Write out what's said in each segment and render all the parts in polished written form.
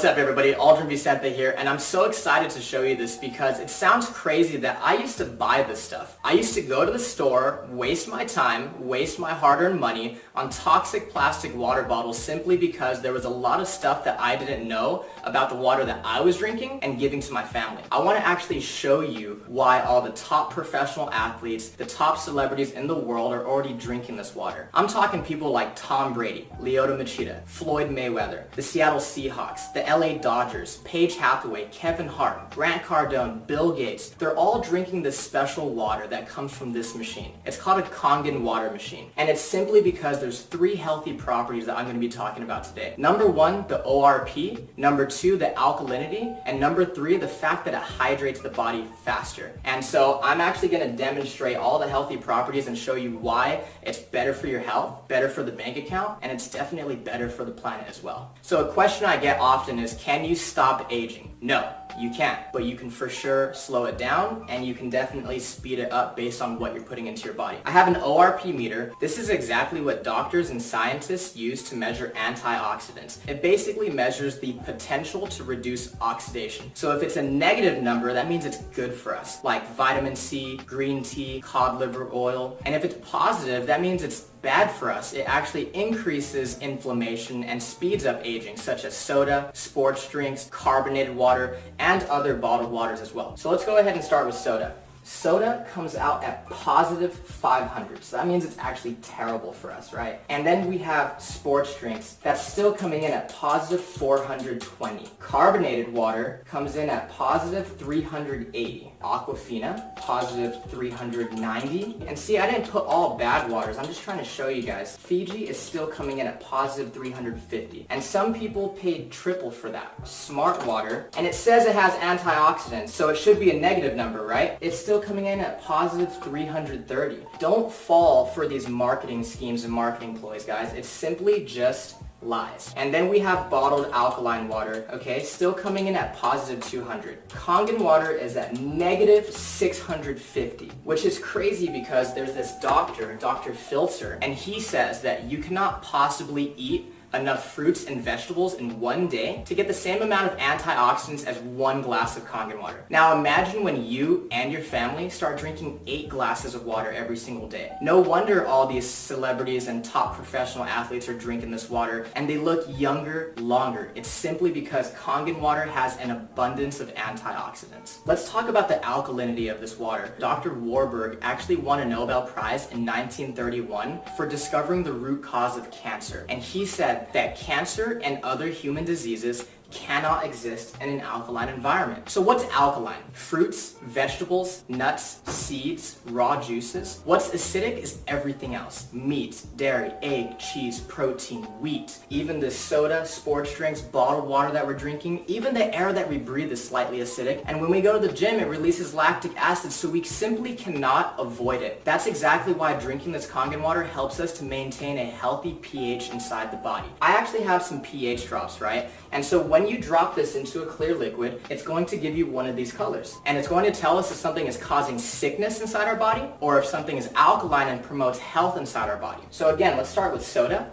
What's up everybody, Aldrin Vicente here, and I'm so excited to show you this because it sounds crazy that I used to buy this stuff. I used to go to the store, waste my time, waste my hard-earned money on toxic plastic water bottles simply because there was a lot of stuff that I didn't know about the water that I was drinking and giving to my family. I want to actually show you why all the top professional athletes, the top celebrities in the world are already drinking this water. I'm talking people like Tom Brady, Lyoto Machida, Floyd Mayweather, the Seattle Seahawks, the LA Dodgers, Paige Hathaway, Kevin Hart, Grant Cardone, Bill Gates. They're all drinking this special water that comes from this machine. It's called a Kangen water machine. And it's simply because there's 3 healthy properties that I'm going to be talking about today. Number 1, the ORP. Number 2, the alkalinity. And number 3, the fact that it hydrates the body faster. And so I'm actually going to demonstrate all the healthy properties and show you why it's better for your health, better for the bank account, and it's definitely better for the planet as well. So a question I get often is, can you stop aging? No, you can't, but you can for sure slow it down and you can definitely speed it up based on what you're putting into your body. I have an ORP meter. This is exactly what doctors and scientists use to measure antioxidants. It basically measures the potential to reduce oxidation. So if it's a negative number, that means it's good for us, like vitamin C, green tea, cod liver oil. And if it's positive, that means it's bad for us. It actually increases inflammation and speeds up aging, such as soda, sports drinks, carbonated water, and other bottled waters as well. So let's go ahead and start with soda. Soda comes out at positive 500, so that means it's actually terrible for us, right? And then we have sports drinks that's still coming in at positive 420. Carbonated water comes in at positive 380. Aquafina, positive 390. And see, I didn't put all bad waters, I'm just trying to show you guys. Fiji is still coming in at positive 350. And some people paid triple for that. Smart water, and it says it has antioxidants, so it should be a negative number, right? It's still coming in at positive 330. Don't fall for these marketing schemes and marketing ploys, guys. It's simply just lies. And then we have bottled alkaline water, okay, still coming in at positive 200. Kangen water is at negative 650, which is crazy because there's this doctor, Dr. Filter, and he says that you cannot possibly eat enough fruits and vegetables in one day to get the same amount of antioxidants as 1 glass of Kangen water. Now imagine when you and your family start drinking 8 glasses of water every single day. No wonder all these celebrities and top professional athletes are drinking this water and they look younger longer. It's simply because Kangen water has an abundance of antioxidants. Let's talk about the alkalinity of this water. Dr. Warburg actually won a Nobel Prize in 1931 for discovering the root cause of cancer, and he said that cancer and other human diseases cannot exist in an alkaline environment. So what's alkaline? Fruits, vegetables, nuts, seeds, raw juices. What's acidic is everything else. Meat, dairy, egg, cheese, protein, wheat. Even the soda, sports drinks, bottled water that we're drinking, even the air that we breathe is slightly acidic. And when we go to the gym, it releases lactic acid, so we simply cannot avoid it. That's exactly why drinking this Kangen water helps us to maintain a healthy pH inside the body. I actually have some pH drops, right? And so when you drop this into a clear liquid, it's going to give you one of these colors. And it's going to tell us if something is causing sickness inside our body or if something is alkaline and promotes health inside our body. So again, let's start with soda,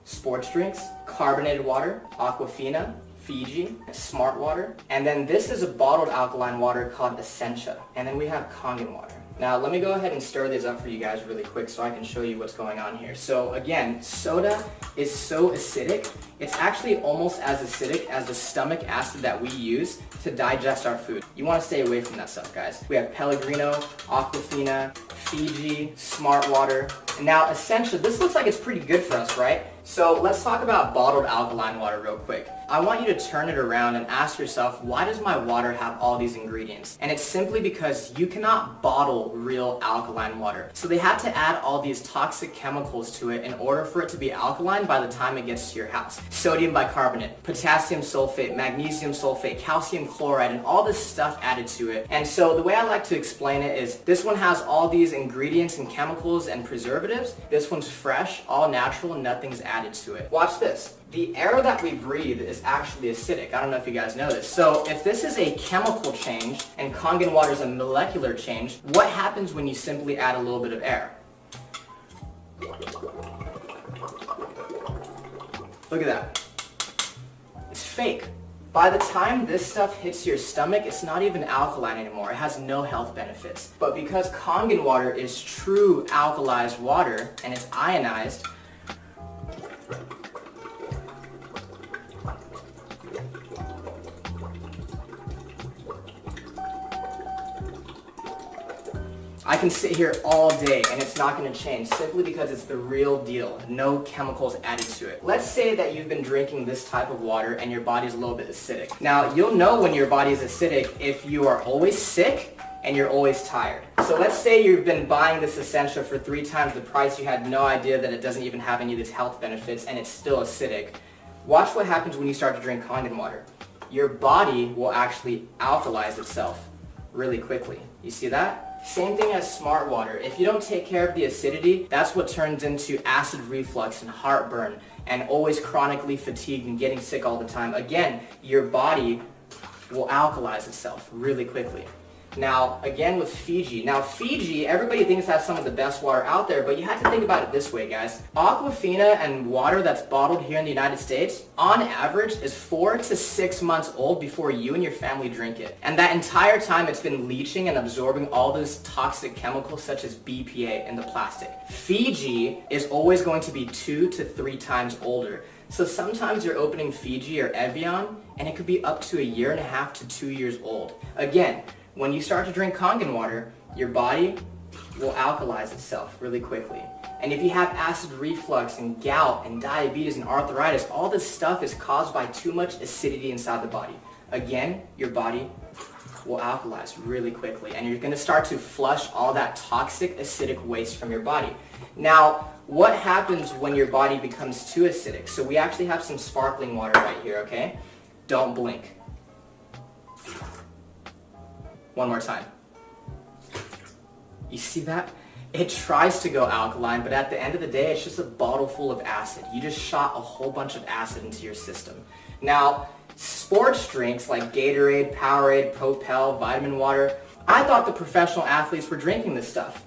sports drinks, carbonated water, Aquafina, Fiji, Smart water. And then this is a bottled alkaline water called Essentia. And then we have Kangen water. Now let me go ahead and stir these up for you guys really quick so I can show you what's going on here. So again, soda is so acidic, it's actually almost as acidic as the stomach acid that we use to digest our food. You want to stay away from that stuff, guys. We have Pellegrino, Aquafina, Fiji, Smart water, and now Essentia. This looks like it's pretty good for us, right? So let's talk about bottled alkaline water real quick. I want you to turn it around and ask yourself, why does my water have all these ingredients? And it's simply because you cannot bottle real alkaline water. So they had to add all these toxic chemicals to it in order for it to be alkaline by the time it gets to your house. Sodium bicarbonate, potassium sulfate, magnesium sulfate, calcium chloride, and all this stuff added to it. And so the way I like to explain it is this one has all these ingredients and chemicals and preservatives. This one's fresh, all natural, and nothing's added to it. Watch this. The air that we breathe is actually acidic. I don't know if you guys know this. So if this is a chemical change and Kangen water is a molecular change, what happens when you simply add a little bit of air? Look at that. It's fake. By the time this stuff hits your stomach, it's not even alkaline anymore. It has no health benefits. But because Kangen water is true alkalized water and it's ionized, I can sit here all day and it's not going to change simply because it's the real deal. No chemicals added to it. Let's say that you've been drinking this type of water and your body's a little bit acidic. Now, you'll know when your body is acidic if you are always sick and you're always tired. So let's say you've been buying this essential for 3 times the price. You had no idea that it doesn't even have any of these health benefits and it's still acidic. Watch what happens when you start to drink Kangen water. Your body will actually alkalize itself really quickly. You see that? Same thing as smart water. If you don't take care of the acidity, that's what turns into acid reflux and heartburn and always chronically fatigued and getting sick all the time. Again, your body will alkalize itself really quickly. Now, again with Fiji. Now, Fiji, everybody thinks that's some of the best water out there, but you have to think about it this way, guys. Aquafina and water that's bottled here in the United States, on average, is 4 to 6 months old before you and your family drink it. And that entire time, it's been leaching and absorbing all those toxic chemicals such as BPA in the plastic. Fiji is always going to be 2 to 3 times older. So sometimes you're opening Fiji or Evian, and it could be up to 1.5 to 2 years old. Again, when you start to drink Kangen water, your body will alkalize itself really quickly. And if you have acid reflux and gout and diabetes and arthritis, all this stuff is caused by too much acidity inside the body. Again, your body will alkalize really quickly and you're going to start to flush all that toxic acidic waste from your body. Now, what happens when your body becomes too acidic? So we actually have some sparkling water right here, okay? Don't blink. One more time. You see that? It tries to go alkaline, but at the end of the day, it's just a bottle full of acid. You just shot a whole bunch of acid into your system. Now, sports drinks like Gatorade, Powerade, Propel, vitamin water, I thought the professional athletes were drinking this stuff.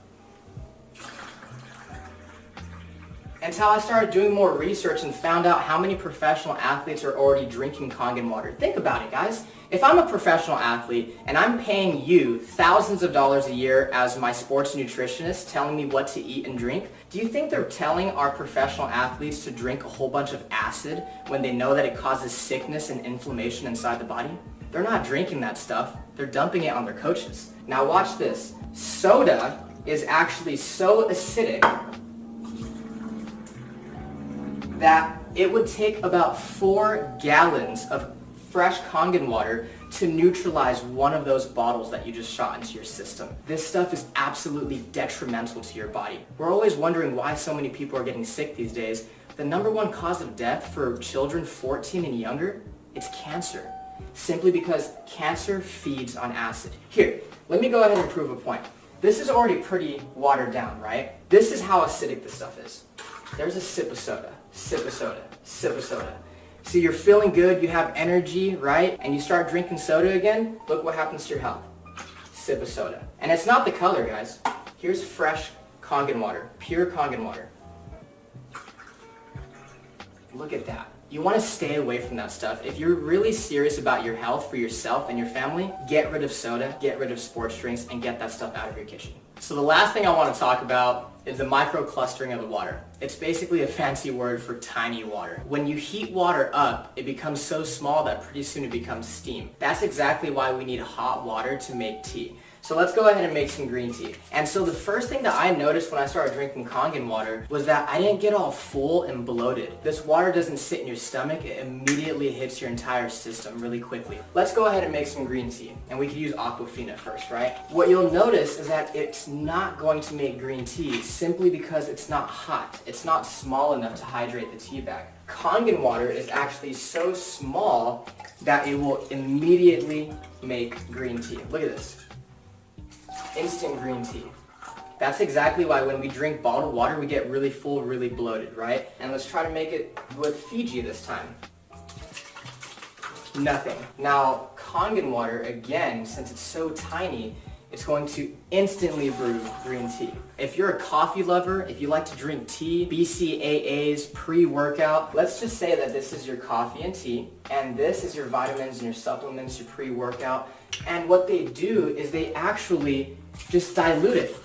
Until I started doing more research and found out how many professional athletes are already drinking Kangen water. Think about it, guys. If I'm a professional athlete and I'm paying you thousands of dollars a year as my sports nutritionist telling me what to eat and drink, do you think they're telling our professional athletes to drink a whole bunch of acid when they know that it causes sickness and inflammation inside the body? They're not drinking that stuff. They're dumping it on their coaches. Now watch this. Soda is actually so acidic that it would take about 4 gallons of fresh Kangen water to neutralize one of those bottles that you just shot into your system. This stuff is absolutely detrimental to your body. We're always wondering why so many people are getting sick these days. The #1 cause of death for children 14 and younger, it's cancer. Simply because cancer feeds on acid. Here, let me go ahead and prove a point. This is already pretty watered down, right? This is how acidic this stuff is. There's a sip of soda, sip of soda, sip of soda. So you're feeling good, you have energy, right? And you start drinking soda again, look what happens to your health. Sip of soda. And it's not the color, guys. Here's fresh Kangen water, pure Kangen water. Look at that. You want to stay away from that stuff. If you're really serious about your health for yourself and your family, get rid of soda, get rid of sports drinks, and get that stuff out of your kitchen. So the last thing I want to talk about is the microclustering of the water. It's basically a fancy word for tiny water. When you heat water up, it becomes so small that pretty soon it becomes steam. That's exactly why we need hot water to make tea. So let's go ahead and make some green tea. And so the first thing that I noticed when I started drinking Kangen water was that I didn't get all full and bloated. This water doesn't sit in your stomach, it immediately hits your entire system really quickly. Let's go ahead and make some green tea. And we could use Aquafina first, right? What you'll notice is that it's not going to make green tea simply because it's not hot. It's not small enough to hydrate the tea bag. Kangen water is actually so small that it will immediately make green tea. Look at this. Instant green tea. That's exactly why when we drink bottled water, we get really full, really bloated, right? And let's try to make it with Fiji this time. Nothing. Now, Kangen water, again, since it's so tiny, it's going to instantly brew green tea. If you're a coffee lover, if you like to drink tea, BCAAs, pre-workout, let's just say that this is your coffee and tea, and this is your vitamins and your supplements, your pre-workout, and what they do is they actually just dilute it.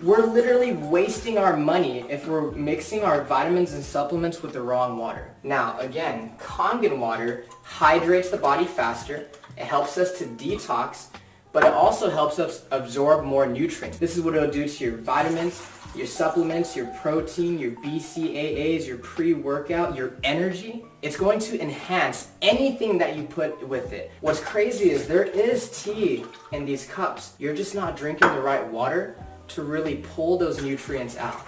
We're literally wasting our money if we're mixing our vitamins and supplements with the wrong water. Now, again, Kangen water hydrates the body faster, it helps us to detox, but it also helps us absorb more nutrients. This is what it'll do to your vitamins, your supplements, your protein, your BCAAs, your pre-workout, your energy. It's going to enhance anything that you put with it. What's crazy is there is tea in these cups. You're just not drinking the right water to really pull those nutrients out.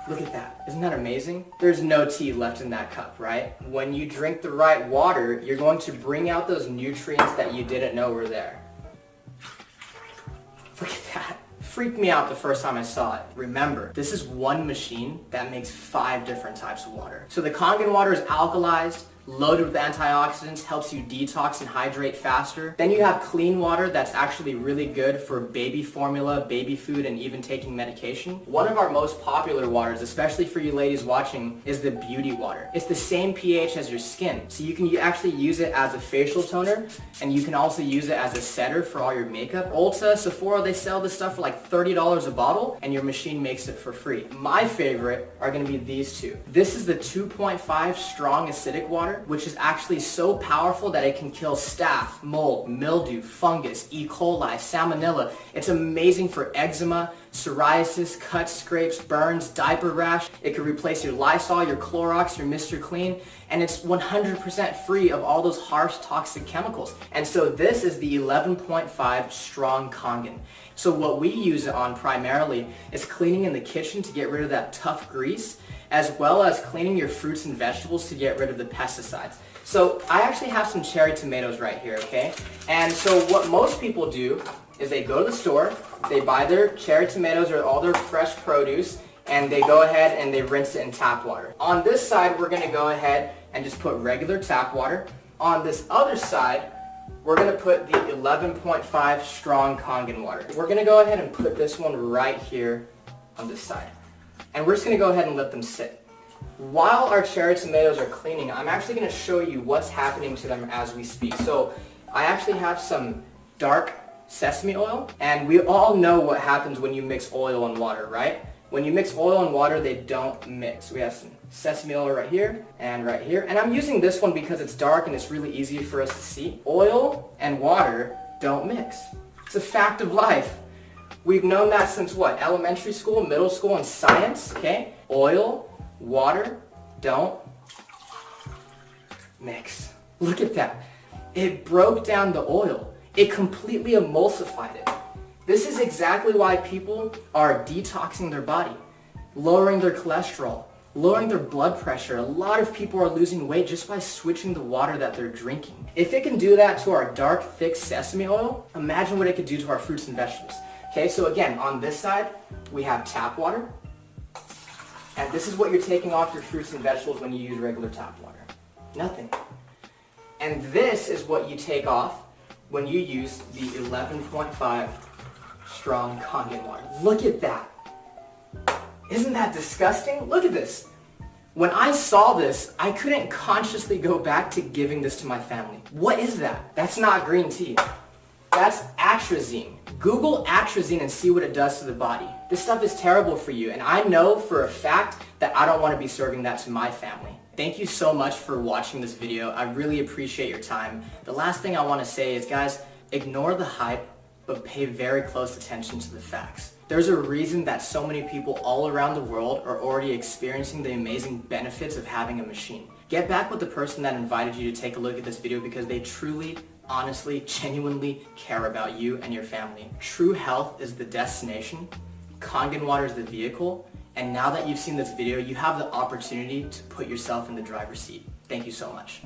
Look at that. Isn't that amazing? There's no tea left in that cup, right? When you drink the right water, you're going to bring out those nutrients that you didn't know were there. Look at that. Freaked me out the first time I saw it. Remember, this is one machine that makes 5 different types of water. So the Kangen water is alkalized, loaded with antioxidants, helps you detox and hydrate faster. Then you have clean water that's actually really good for baby formula, baby food, and even taking medication. One of our most popular waters, especially for you ladies watching, is the beauty water. It's the same pH as your skin, so you can actually use it as a facial toner, and you can also use it as a setter for all your makeup. Ulta, Sephora, they sell this stuff for like $30 a bottle, and your machine makes it for free. My favorite are going to be these two. This is the 2.5 strong acidic water, which is actually so powerful that it can kill staph, mold, mildew, fungus, E. coli, salmonella. It's amazing for eczema, psoriasis, cuts, scrapes, burns, diaper rash. It could replace your Lysol, your Clorox, your Mr. Clean, and it's 100% free of all those harsh toxic chemicals. And so this is the 11.5 strong Kangen. So what we use it on primarily is cleaning in the kitchen to get rid of that tough grease, as well as cleaning your fruits and vegetables to get rid of the pesticides. So I actually have some cherry tomatoes right here, okay? And so what most people do is they go to the store, they buy their cherry tomatoes or all their fresh produce, and they go ahead and they rinse it in tap water. On this side, we're gonna go ahead and just put regular tap water. On this other side, we're gonna put the 11.5 strong Kangen water. We're gonna go ahead and put this one right here on this side. And we're just going to go ahead and let them sit. While our cherry tomatoes are cleaning, I'm actually going to show you what's happening to them as we speak. So I actually have some dark sesame oil, and we all know what happens when you mix oil and water, right? When you mix oil and water, they don't mix. We have some sesame oil right here, and I'm using this one because it's dark and it's really easy for us to see. Oil and water don't mix. It's a fact of life. We've known that since what? Elementary school, middle school, and science, okay? Oil, water, don't mix. Look at that. It broke down the oil. It completely emulsified it. This is exactly why people are detoxing their body, lowering their cholesterol, lowering their blood pressure. A lot of people are losing weight just by switching the water that they're drinking. If it can do that to our dark, thick sesame oil, imagine what it could do to our fruits and vegetables. Okay, so again, on this side, we have tap water. And this is what you're taking off your fruits and vegetables when you use regular tap water. Nothing. And this is what you take off when you use the 11.5 strong Kangen water. Look at that. Isn't that disgusting? Look at this. When I saw this, I couldn't consciously go back to giving this to my family. What is that? That's not green tea. That's atrazine. Google atrazine and see what it does to the body. This stuff is terrible for you, and I know for a fact that I don't want to be serving that to my family. Thank you so much for watching this video. I really appreciate your time. The last thing I want to say is, guys, ignore the hype, but pay very close attention to the facts. There's a reason that so many people all around the world are already experiencing the amazing benefits of having a machine. Get back with the person that invited you to take a look at this video because they truly, honestly, genuinely care about you and your family. True health is the destination, Kangen water is the vehicle, and now that you've seen this video, you have the opportunity to put yourself in the driver's seat. Thank you so much.